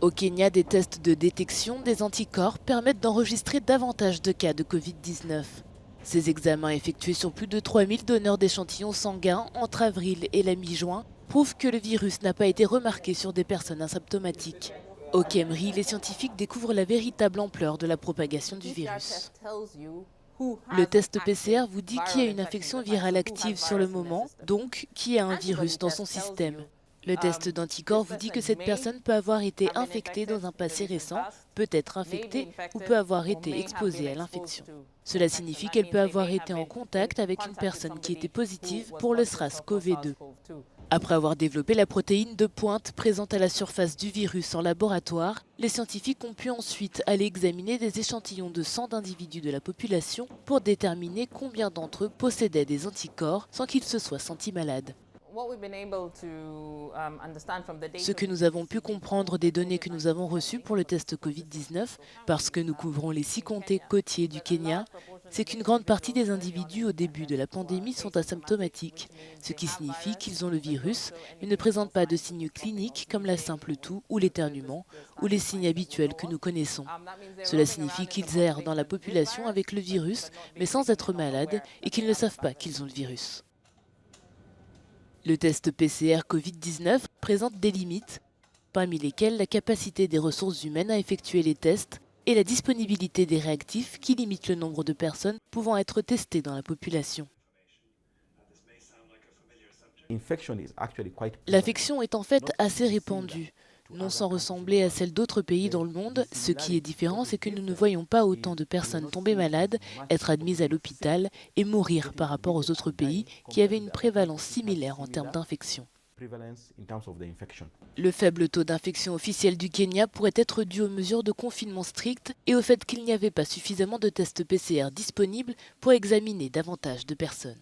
Au Kenya, des tests de détection des anticorps permettent d'enregistrer davantage de cas de Covid-19. Ces examens effectués sur plus de 3000 donneurs d'échantillons sanguins entre avril et la mi-juin prouvent que le virus n'a pas été remarqué sur des personnes asymptomatiques. Au Kemri, les scientifiques découvrent la véritable ampleur de la propagation du virus. Le test PCR vous dit qui a une infection virale active sur le moment, donc qui a un virus dans son système. Le test d'anticorps vous dit que cette personne peut avoir été infectée dans un passé récent, peut être infectée ou peut avoir été exposée à l'infection. Cela signifie qu'elle peut avoir été en contact avec une personne qui était positive pour le SRAS-CoV-2. Après avoir développé la protéine de pointe présente à la surface du virus en laboratoire, les scientifiques ont pu ensuite aller examiner des échantillons de sang d'individus de la population pour déterminer combien d'entre eux possédaient des anticorps sans qu'ils se soient sentis malades. Ce que nous avons pu comprendre des données que nous avons reçues pour le test Covid-19, parce que nous couvrons les 6 comtés côtiers du Kenya, c'est qu'une grande partie des individus au début de la pandémie sont asymptomatiques, ce qui signifie qu'ils ont le virus, mais ne présentent pas de signes cliniques comme la simple toux ou l'éternuement, ou les signes habituels que nous connaissons. Cela signifie qu'ils errent dans la population avec le virus, mais sans être malades, et qu'ils ne savent pas qu'ils ont le virus. Le test PCR Covid-19 présente des limites, parmi lesquelles la capacité des ressources humaines à effectuer les tests et la disponibilité des réactifs qui limitent le nombre de personnes pouvant être testées dans la population. L'infection est en fait assez répandue, non sans ressembler à celle d'autres pays dans le monde. Ce qui est différent, c'est que nous ne voyons pas autant de personnes tomber malades, être admises à l'hôpital et mourir par rapport aux autres pays qui avaient une prévalence similaire en termes d'infection. Le faible taux d'infection officiel du Kenya pourrait être dû aux mesures de confinement strictes et au fait qu'il n'y avait pas suffisamment de tests PCR disponibles pour examiner davantage de personnes.